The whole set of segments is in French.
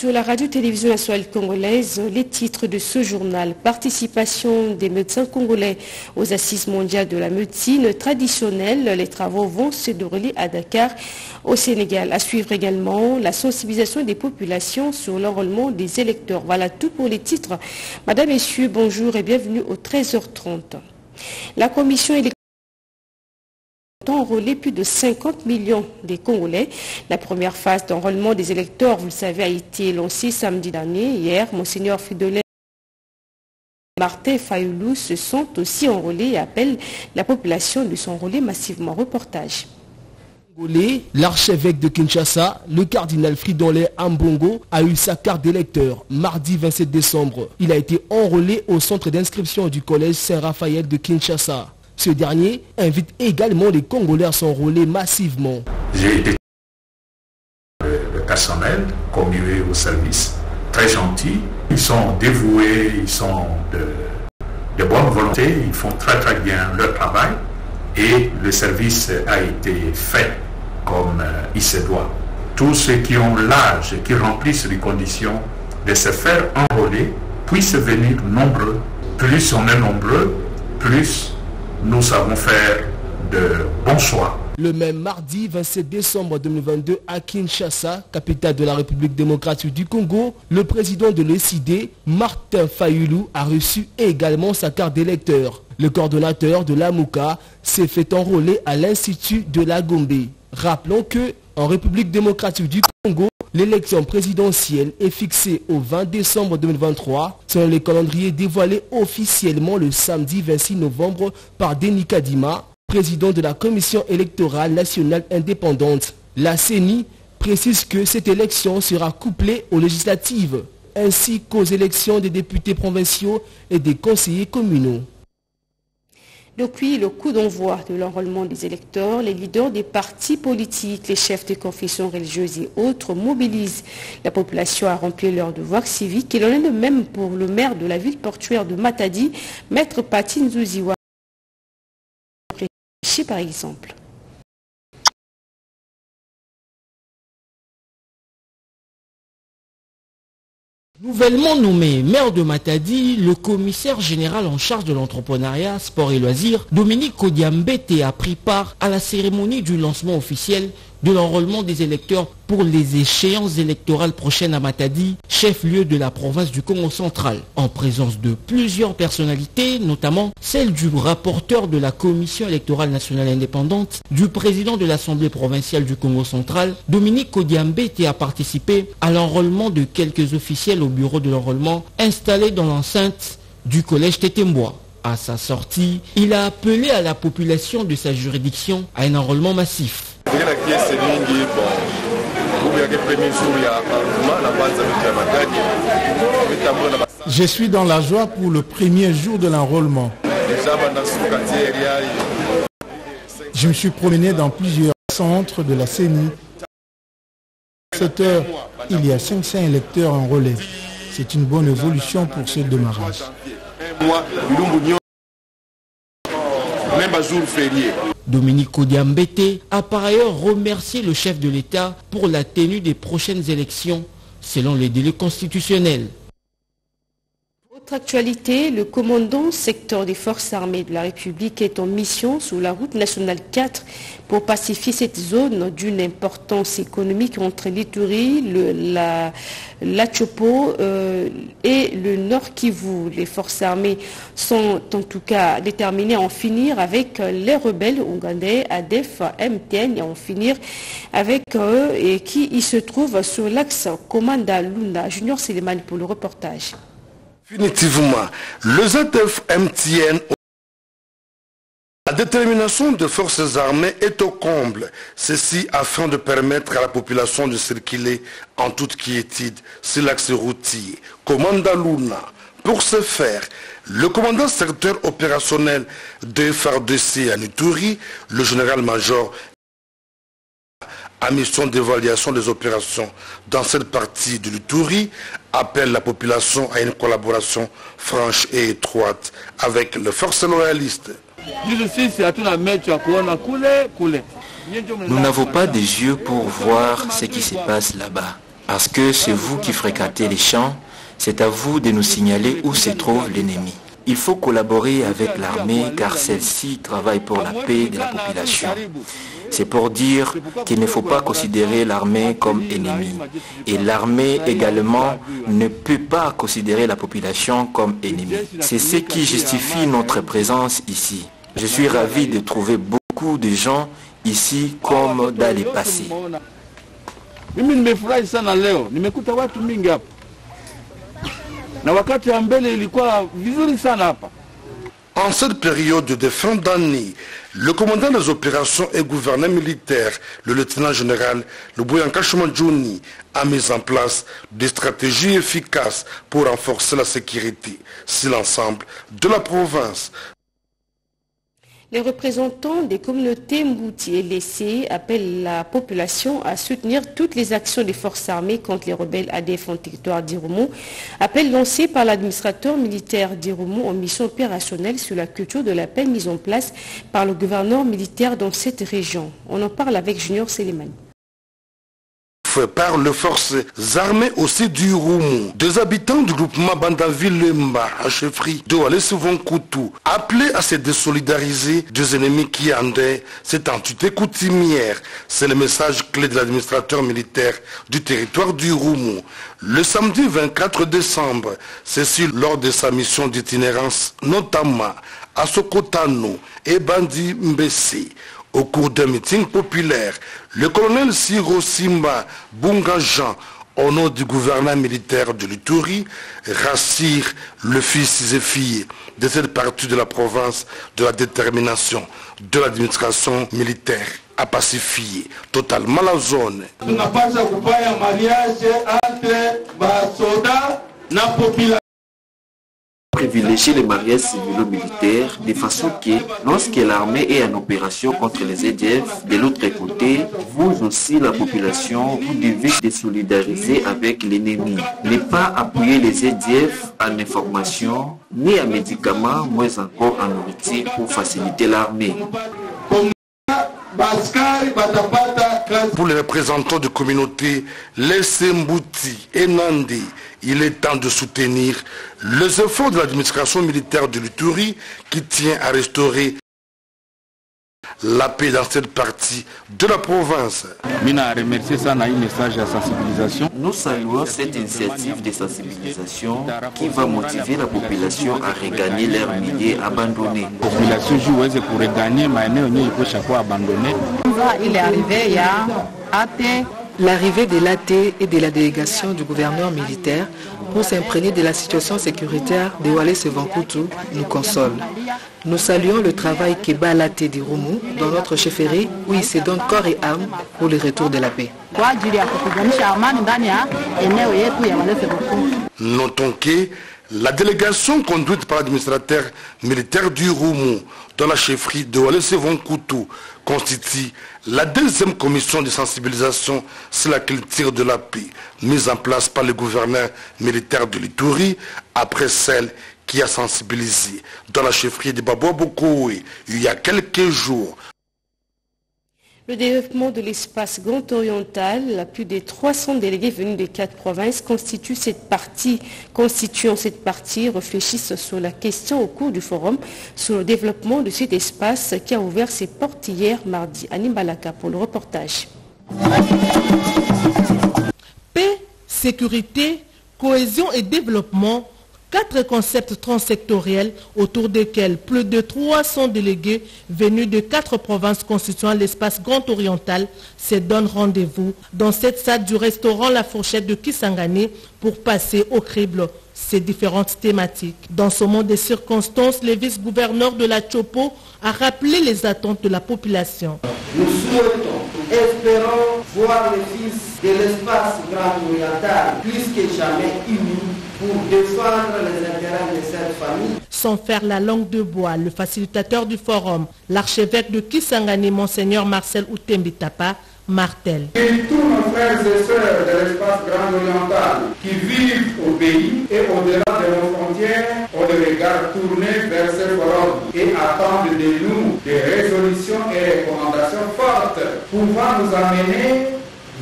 Sur la radio-télévision nationale congolaise, les titres de ce journal: participation des médecins congolais aux assises mondiales de la médecine traditionnelle. Les travaux vont se dérouler à Dakar, au Sénégal. À suivre également la sensibilisation des populations sur l'enrôlement des électeurs. Voilà tout pour les titres. Madame, Messieurs, bonjour et bienvenue au 13h30. La commission électorale a enrôlé plus de 50 millions de Congolais. La première phase d'enrôlement des électeurs, vous le savez, a été lancée samedi dernier. Hier, Monseigneur Fridolin et Martin Fayoulou se sont aussi enrôlés et appellent la population de s'enrôler massivement. Reportage. L'archevêque de Kinshasa, le cardinal Fridolin Ambongo, a eu sa carte d'électeur mardi 27 décembre. Il a été enrôlé au centre d'inscription du collège Saint-Raphaël de Kinshasa. Ce dernier invite également les Congolais à s'enrôler massivement. J'ai été le personnel commué au service, très gentil. Ils sont dévoués, ils sont de bonne volonté, ils font très très bien leur travail et le service a été fait comme il se doit. Tous ceux qui ont l'âge et qui remplissent les conditions de se faire enrôler puissent venir nombreux. Plus on est nombreux, plus nous savons faire de bons choix. Le même mardi 27 décembre 2022 à Kinshasa, capitale de la République démocratique du Congo, le président de l'ECD, Martin Fayoulou, a reçu également sa carte d'électeur. Le coordonnateur de l'AMUCA s'est fait enrôler à l'Institut de la Gombe. Rappelons que, en République démocratique du Congo, l'élection présidentielle est fixée au 20 décembre 2023, selon les calendriers dévoilés officiellement le samedi 26 novembre par Denis Kadima, président de la Commission électorale nationale indépendante. La CENI précise que cette élection sera couplée aux législatives, ainsi qu'aux élections des députés provinciaux et des conseillers communaux. Depuis le coup d'envoi de l'enrôlement des électeurs, les leaders des partis politiques, les chefs de confessions religieuses et autres mobilisent la population à remplir leurs devoirs civiques. Il en est de même pour le maire de la ville portuaire de Matadi, Maître Patine Zouziwa, par exemple. Nouvellement nommé maire de Matadi, le commissaire général en charge de l'entrepreneuriat, sport et loisirs, Dominique Kodiambete, a pris part à la cérémonie du lancement officiel de l'enrôlement des électeurs pour les échéances électorales prochaines à Matadi, chef-lieu de la province du Congo central, en présence de plusieurs personnalités, notamment celle du rapporteur de la Commission électorale nationale indépendante, du président de l'Assemblée provinciale du Congo central. Dominique Kodiambete a participé à l'enrôlement de quelques officiels au bureau de l'enrôlement installé dans l'enceinte du collège Tétémbois. À sa sortie, il a appelé à la population de sa juridiction à un enrôlement massif. Je suis dans la joie pour le premier jour de l'enrôlement. Je me suis promené dans plusieurs centres de la CENI. À cette heure, il y a 500 électeurs enrôlés. C'est une bonne évolution pour ce démarrage. Dominique Kodiambete a par ailleurs remercié le chef de l'État pour la tenue des prochaines élections selon les délais constitutionnels. Autre actualité, le commandant secteur des forces armées de la République est en mission sur la route nationale 4 pour pacifier cette zone d'une importance économique entre l'Ituri, la Chopo et le Nord Kivu. Les forces armées sont en tout cas déterminées à en finir avec les rebelles ougandais, ADF, MTN, et à en finir avec eux et qui y se trouvent sur l'axe Komanda Lunda. Junior Séléman pour le reportage. Définitivement, le ZF MTN, la détermination des forces armées est au comble. Ceci afin de permettre à la population de circuler en toute quiétude sur l'axe routier Komanda Luna. Pour ce faire, le commandant secteur opérationnel de FARDC à Ituri, le général-major à mission d'évaluation des opérations dans cette partie de l'Ituri, appelle la population à une collaboration franche et étroite avec les forces loyalistes. Nous n'avons pas des yeux pour voir ce qui se passe là-bas. Parce que c'est vous qui fréquentez les champs, c'est à vous de nous signaler où se trouve l'ennemi. Il faut collaborer avec l'armée car celle-ci travaille pour la paix de la population. C'est pour dire qu'il ne faut pas considérer l'armée comme ennemie. Et l'armée également ne peut pas considérer la population comme ennemie. C'est ce qui justifie notre présence ici. Je suis ravi de trouver beaucoup de gens ici comme dans le passé. En cette période de fin d'année, le commandant des opérations et gouverneur militaire, le lieutenant général Luboyanka Shumanjouni, a mis en place des stratégies efficaces pour renforcer la sécurité sur l'ensemble de la province. Les représentants des communautés Mbouti et Lessé appellent la population à soutenir toutes les actions des forces armées contre les rebelles ADF en territoire d'Irumu. Appel lancé par l'administrateur militaire d'Irumu en mission opérationnelle sur la culture de la paix mise en place par le gouverneur militaire dans cette région. On en parle avec Junior Selemani. Par les forces armées aussi du Irumu. Des habitants du groupement Bandaville-Lemba à chefferie de Wallis-Vonkutu appelés à se désolidariser des ennemis qui endaient cette entité coutumière. C'est le message clé de l'administrateur militaire du territoire du Irumu. Le samedi 24 décembre, ceci lors de sa mission d'itinérance, notamment à Sokotano et Bandi Mbessi. Au cours d'un meeting populaire, le colonel Siro Simba Bunga-Jean, au nom du gouverneur militaire de l'Ituri, rassure le fils et filles de cette partie de la province de la détermination de l'administration militaire à pacifier totalement la zone. Nous n'avons pas un mariage entre soldats et la population. Privilégier les mariages civilo-militaires de façon que lorsque l'armée est en opération contre les EDF, de l'autre côté, vous aussi la population, vous devez se solidariser avec l'ennemi. Ne pas appuyer les EDF en information, ni en médicaments, moins encore en nourriture pour faciliter l'armée. Pour les représentants de communautés, les Mbouti et Nandi, il est temps de soutenir les efforts de l'administration militaire de l'Ituri qui tient à restaurer la paix dans cette partie de la province. Nous saluons cette initiative de sensibilisation qui va motiver la population à regagner leurs milliers abandonnés. Il est arrivé, il y a l'arrivée de l'AT et de la délégation du gouverneur militaire pour s'imprégner de la situation sécuritaire de Wallis-Vonkutu nous console. Nous saluons le travail que bat l'AT d'Irumu dans notre chefferie où il se donne corps et âme pour le retour de la paix. Notons que la délégation conduite par l'administrateur militaire du Irumu dans la chefferie de Wallis-Vonkutu constitue la deuxième commission de sensibilisation sur la culture de la paix mise en place par le gouverneur militaire de l'Ituri après celle qui a sensibilisé dans la chefferie de Babouaboukoui il y a quelques jours. Le développement de l'espace grand oriental, plus de 300 délégués venus des 4 provinces constituant cette partie, réfléchissent sur la question au cours du forum sur le développement de cet espace qui a ouvert ses portes hier mardi. Annie Balaka pour le reportage. Paix, sécurité, cohésion et développement. 4 concepts transsectoriels autour desquels plus de 300 délégués venus de 4 provinces constituant l'espace grand oriental se donnent rendez-vous dans cette salle du restaurant La Fourchette de Kisangani pour passer au crible ces différentes thématiques. Dans ce monde de circonstances, le vice-gouverneur de la Chopo a rappelé les attentes de la population. Nous souhaitons, espérons voir les fils de l'espace grand oriental plus que jamais unis pour défendre les intérêts de cette famille. Sans faire la langue de bois, le facilitateur du forum, l'archevêque de Kisangani, Monseigneur Marcel Outembitapa, martèle. Et tous nos frères et sœurs de l'espace grand oriental qui vivent au pays et au-delà de nos frontières ont le regard tourné vers ce forum et attendent de nous des résolutions et recommandations fortes pouvant nous amener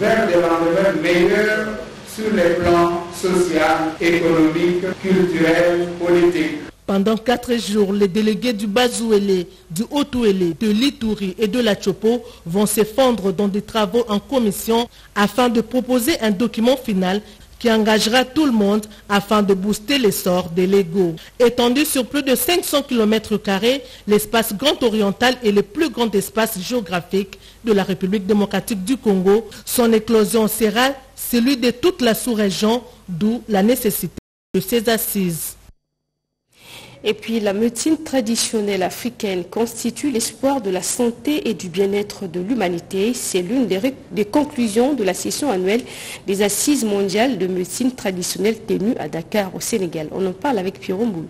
vers des lendemains meilleurs sur les plans social, économique, culturel, politique. Pendant 4 jours, les délégués du Bazouélé, du Haut-Ouélé, de l'Ituri et de la Chopo vont se fondre dans des travaux en commission afin de proposer un document final qui engagera tout le monde afin de booster l'essor des Légaux. Étendu sur plus de 500 km², l'espace Grand Oriental est le plus grand espace géographique de la République démocratique du Congo. Son éclosion sera celui de toute la sous-région, d'où la nécessité de ces assises. Et puis la médecine traditionnelle africaine constitue l'espoir de la santé et du bien-être de l'humanité. C'est l'une des conclusions de la session annuelle des Assises mondiales de médecine traditionnelle tenues à Dakar au Sénégal. On en parle avec Pierre Mboul.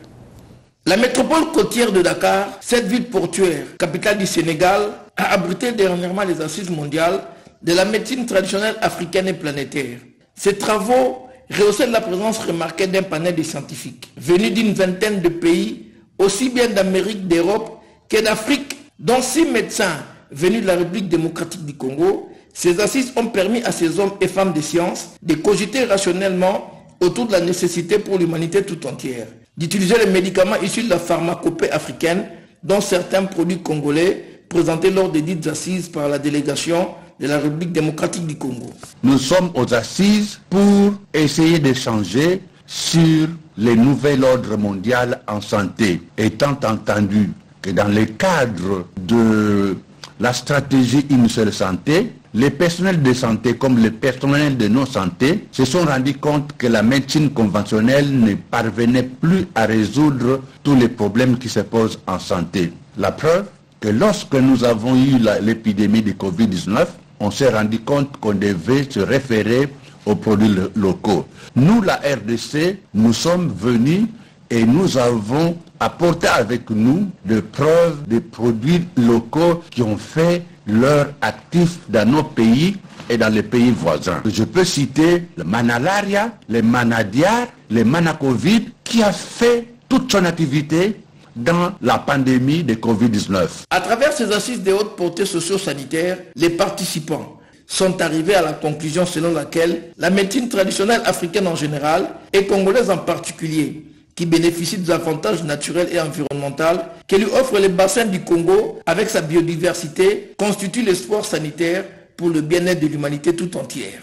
La métropole côtière de Dakar, cette ville portuaire, capitale du Sénégal, a abrité dernièrement les Assises mondiales de la médecine traditionnelle africaine et planétaire. Ces travaux rehaussaient la présence remarquée d'un panel de scientifiques venus d'une vingtaine de pays, aussi bien d'Amérique, d'Europe que d'Afrique, dont 6 médecins venus de la République démocratique du Congo. Ces assises ont permis à ces hommes et femmes de science de cogiter rationnellement autour de la nécessité pour l'humanité tout entière d'utiliser les médicaments issus de la pharmacopée africaine, dont certains produits congolais présentés lors des dites assises par la délégation de la République démocratique du Congo. Nous sommes aux assises pour essayer d'échanger sur les nouvel ordre mondial en santé, étant entendu que dans le cadre de la stratégie Une seule santé, les personnels de santé comme les personnels de non-santé se sont rendus compte que la médecine conventionnelle ne parvenait plus à résoudre tous les problèmes qui se posent en santé. La preuve que lorsque nous avons eu l'épidémie de Covid-19, on s'est rendu compte qu'on devait se référer aux produits locaux. Nous, la RDC, nous sommes venus et nous avons apporté avec nous des preuves de produits locaux qui ont fait leur actif dans nos pays et dans les pays voisins. Je peux citer le Manalaria, le Manadiar, le Manacovid, qui a fait toute son activité dans la pandémie de Covid-19. À travers ces assises de haute portée socio-sanitaire, les participants sont arrivés à la conclusion selon laquelle la médecine traditionnelle africaine en général et congolaise en particulier, qui bénéficie des avantages naturels et environnementaux que lui offre le bassin du Congo avec sa biodiversité, constitue l'espoir sanitaire pour le bien-être de l'humanité tout entière.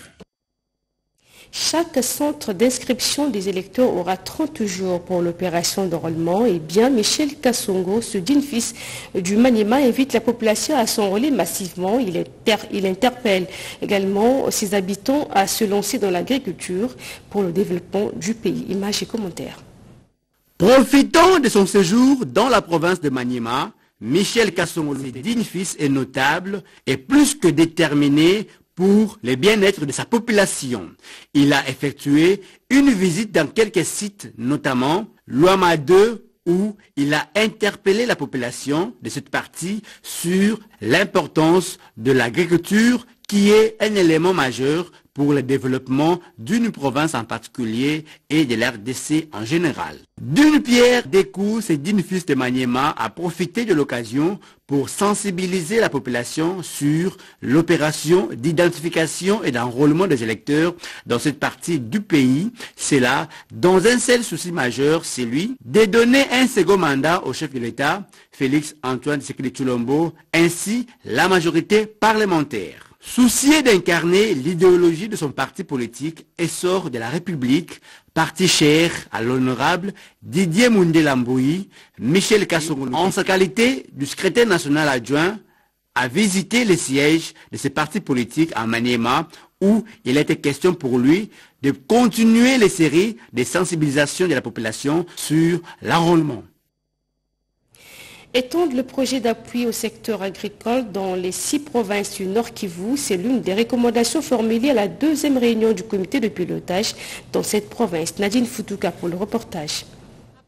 Chaque centre d'inscription des électeurs aura 30 jours pour l'opération d'enrôlement. Et bien, Michel Kassongo, ce digne fils du Maniema, invite la population à s'enrôler massivement. Il interpelle également ses habitants à se lancer dans l'agriculture pour le développement du pays. Images et commentaires. Profitant de son séjour dans la province de Maniema, Michel Kassongo, le digne fils et notable, est plus que déterminé pour le bien-être de sa population. Il a effectué une visite dans quelques sites, notamment Luama 2, où il a interpellé la population de cette partie sur l'importance de l'agriculture qui est un élément majeur pour le développement d'une province en particulier et de l'RDC en général. D'une pierre deux coups, ce digne fils de Maniema a profité de l'occasion pour sensibiliser la population sur l'opération d'identification et d'enrôlement des électeurs dans cette partie du pays. C'est là, dans un seul souci majeur, celui de donner un second mandat au chef de l'État, Félix Antoine Tshisekedi Tshilombo, ainsi la majorité parlementaire. Soucié d'incarner l'idéologie de son parti politique, Essor de la République, parti cher à l'honorable Didier Mundela Mboui, Michel Kassongo, en sa qualité de secrétaire national adjoint, a visité les sièges de ces partis politiques à Maniema, où il était question pour lui de continuer les séries de sensibilisation de la population sur l'enrôlement. Étendre le projet d'appui au secteur agricole dans les 6 provinces du Nord Kivu, c'est l'une des recommandations formulées à la 2e réunion du comité de pilotage dans cette province. Nadine Foutouka pour le reportage.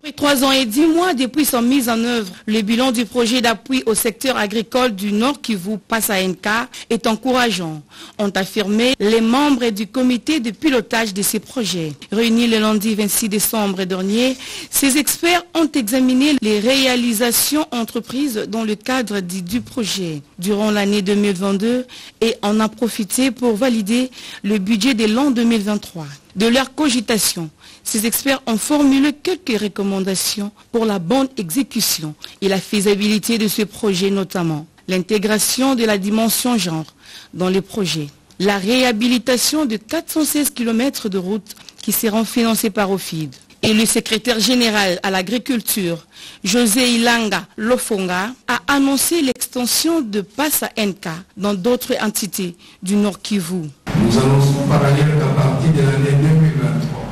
Après 3 ans et 10 mois depuis son mise en œuvre, le bilan du projet d'appui au secteur agricole du Nord Kivu PASANK est encourageant, ont affirmé les membres du comité de pilotage de ces projets. Réunis le lundi 26 décembre dernier, ces experts ont examiné les réalisations entreprises dans le cadre du projet durant l'année 2022 et en ont profité pour valider le budget de l'an 2023. De leur cogitation, ces experts ont formulé quelques recommandations pour la bonne exécution et la faisabilité de ce projet, notamment l'intégration de la dimension genre dans les projets, la réhabilitation de 416 km de routes qui seront financés par OFID. Et le secrétaire général à l'agriculture, José Ilanga Lofonga, a annoncé l'extension de Passa NK dans d'autres entités du Nord Kivu. Nous annonçons par ailleurs qu'à partir de l'année 2023,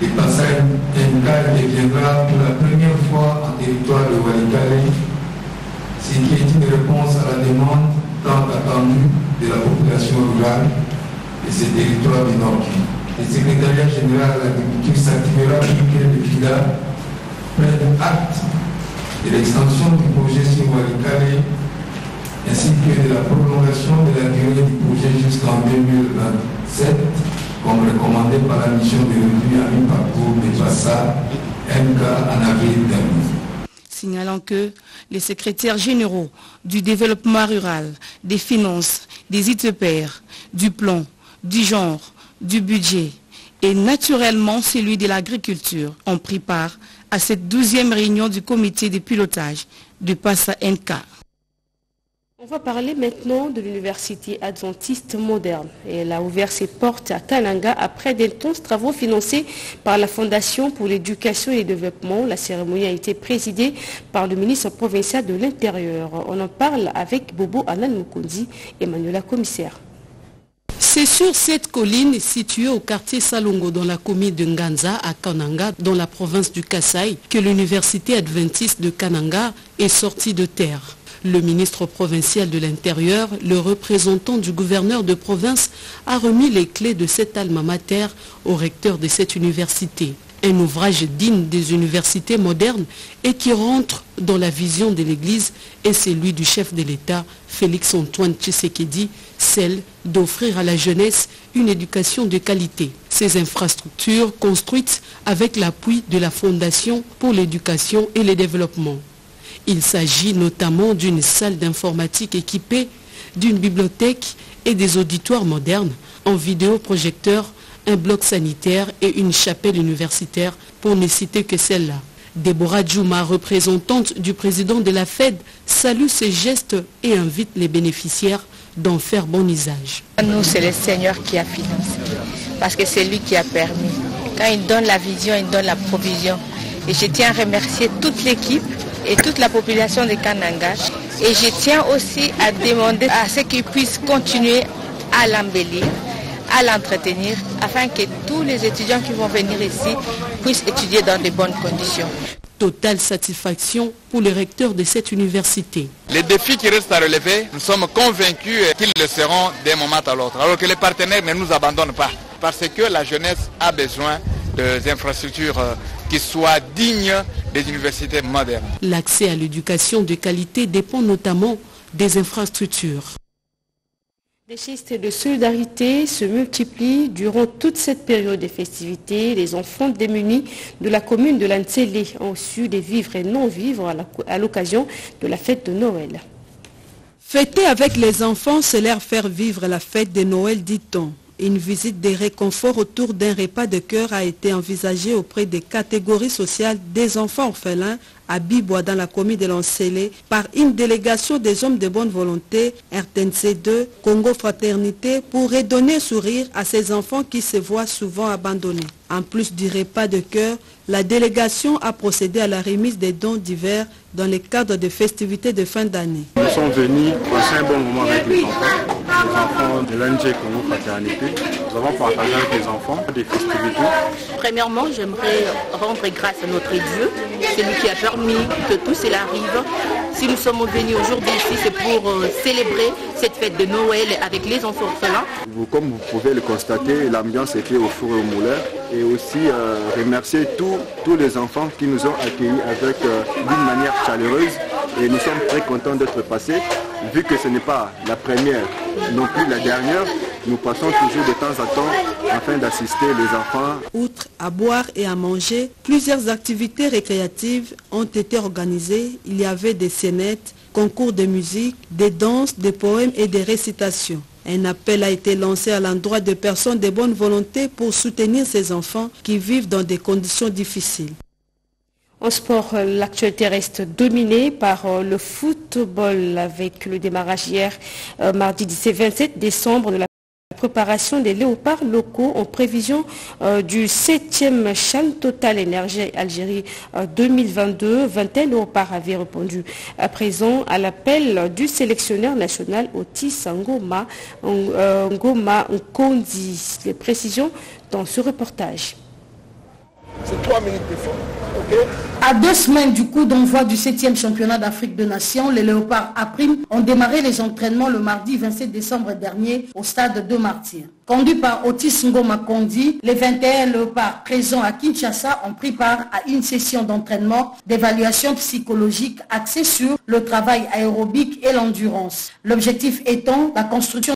le Passa NK deviendra pour la première fois en territoire de Walikale, ce qui est une réponse à la demande tant attendue de la population rurale de ces territoires du Nord Kivu. Le secrétariat général à l'agriculture s'activera pour que le FIDA prenne acte de l'extension du projet sur Walikale ainsi que de la prolongation de la durée du projet jusqu'en 2027, comme recommandé par la mission de revue à mi-parcours de Passa MK en avril dernier. Signalant que les secrétaires généraux du développement rural, des finances, des ITPR, du plan, du genre, du budget et naturellement celui de l'agriculture ont pris part à cette 12e réunion du comité de pilotage de Passa NK. On va parler maintenant de l'université adventiste moderne. Elle a ouvert ses portes à Kananga après d'intenses travaux financés par la Fondation pour l'éducation et le développement. La cérémonie a été présidée par le ministre provincial de l'Intérieur. On en parle avec Bobo Anan Mukundi, Emmanuela Commissaire. C'est sur cette colline située au quartier Salongo dans la commune de Nganza à Kananga, dans la province du Kasaï, que l'université adventiste de Kananga est sortie de terre. Le ministre provincial de l'Intérieur, le représentant du gouverneur de province, a remis les clés de cet alma mater au recteur de cette université. Un ouvrage digne des universités modernes et qui rentre dans la vision de l'Église et celui du chef de l'État, Félix-Antoine Tshisekedi, celle d'offrir à la jeunesse une éducation de qualité. Ces infrastructures construites avec l'appui de la Fondation pour l'éducation et le développement. Il s'agit notamment d'une salle d'informatique équipée, d'une bibliothèque et des auditoires modernes, en vidéoprojecteur, un bloc sanitaire et une chapelle universitaire, pour ne citer que celle-là. Déborah Djouma, représentante du président de la FED, salue ces gestes et invite les bénéficiaires d'en faire bon usage. Nous, c'est le Seigneur qui a financé, parce que c'est lui qui a permis. Quand il donne la vision, il donne la provision. Et je tiens à remercier toute l'équipe et toute la population de Kananga. Et je tiens aussi à demander à ce qu'ils puissent continuer à l'embellir, à l'entretenir, afin que tous les étudiants qui vont venir ici puissent étudier dans de bonnes conditions. Totale satisfaction pour le recteur de cette université. Les défis qui restent à relever, nous sommes convaincus qu'ils le seront d'un moment à l'autre, alors que les partenaires ne nous abandonnent pas, parce que la jeunesse a besoin des infrastructures qui soient dignes des universités modernes. L'accès à l'éducation de qualité dépend notamment des infrastructures. Les gestes de solidarité se multiplient durant toute cette période de festivités. Les enfants démunis de la commune de Lantsele ont su des vivres et non-vivres à l'occasion de la fête de Noël. Fêter avec les enfants, c'est leur faire vivre la fête de Noël, dit-on. Une visite de réconfort autour d'un repas de cœur a été envisagée auprès des catégories sociales des enfants orphelins à Bibois dans la commune de Lantsele par une délégation des hommes de bonne volonté, RTNC2, Congo Fraternité, pour redonner sourire à ces enfants qui se voient souvent abandonnés. En plus du repas de cœur, la délégation a procédé à la remise des dons divers dans le cadre des festivités de fin d'année. Nous sommes venus passer un bon moment avec les enfants de l'ONG Congo Fraternité. Nous avons partagé avec les enfants des festivités. Premièrement, j'aimerais rendre grâce à notre Dieu, celui qui a permis que tout cela arrive. Si nous sommes venus aujourd'hui ici, c'est pour célébrer cette fête de Noël avec les enfants orphelins. Comme vous pouvez le constater, l'ambiance était au four et au moulin. Et aussi remercier tous les enfants qui nous ont accueillis avec d'une manière chaleureuse. Et nous sommes très contents d'être passés. Vu que ce n'est pas la première, non plus la dernière, nous passons toujours de temps à temps afin d'assister les enfants. Outre à boire et à manger, plusieurs activités récréatives ont été organisées. Il y avait des scénettes, concours de musique, des danses, des poèmes et des récitations. Un appel a été lancé à l'endroit de personnes de bonne volonté pour soutenir ces enfants qui vivent dans des conditions difficiles. En sport, l'actualité reste dominée par le football avec le démarrage hier, mardi 27 décembre, de la préparation des léopards locaux en prévision du 7e CHAN Total Énergie Algérie 2022. 21 léopards avaient répondu à présent à l'appel du sélectionneur national Otis Ngoma Nkondi. Les précisions dans ce reportage. C'est 3 minutes d'effort. À 2 semaines du coup d'envoi du 7e championnat d'Afrique de Nations, les léopards A-Prime ont démarré les entraînements le mardi 27 décembre dernier au stade de Martyrs. Conduits par Otis Ngoma Kondi, les 21 léopards présents à Kinshasa ont pris part à une session d'entraînement d'évaluation psychologique axée sur le travail aérobique et l'endurance. L'objectif étant la construction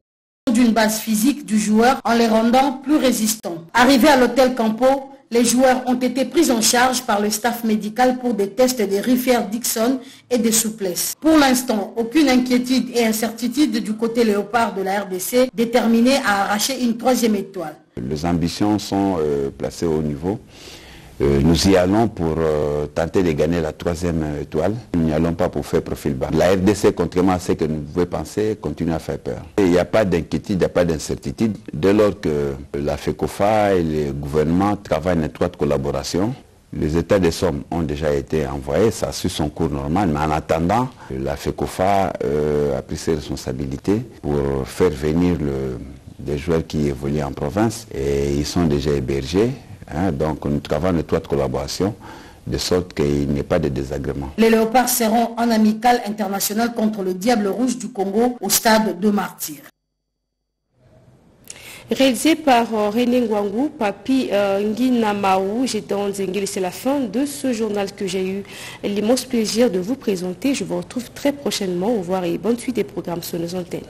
d'une base physique du joueur en les rendant plus résistants. Arrivés à l'hôtel Campo, les joueurs ont été pris en charge par le staff médical pour des tests de Riffier-Dixon et de souplesse. Pour l'instant, aucune inquiétude et incertitude du côté léopard de la RDC, déterminé à arracher une 3e étoile. Les ambitions sont placées au niveau. Nous y allons pour tenter de gagner la 3e étoile. Nous n'y allons pas pour faire profil bas. La RDC, contrairement à ce que nous pouvons penser, continue à faire peur. Il n'y a pas d'inquiétude, il n'y a pas d'incertitude. Dès lors que la FECOFA et le gouvernement travaillent en étroite collaboration, les états des sommes ont déjà été envoyés, ça suit son cours normal, mais en attendant, la FECOFA a pris ses responsabilités pour faire venir des joueurs qui évoluent en province et ils sont déjà hébergés. Donc nous travaillons en étroite collaboration de sorte qu'il n'y ait pas de désagrément. Les léopards seront en amical international contre le Diable Rouge du Congo au stade de Martyrs. Réalisé par René Ngwangu, Papi Nginamaou, Gédon Zengeli, c'est la fin de ce journal que j'ai eu l'immense plaisir de vous présenter. Je vous retrouve très prochainement. Au revoir et bonne suite des programmes sur nos antennes.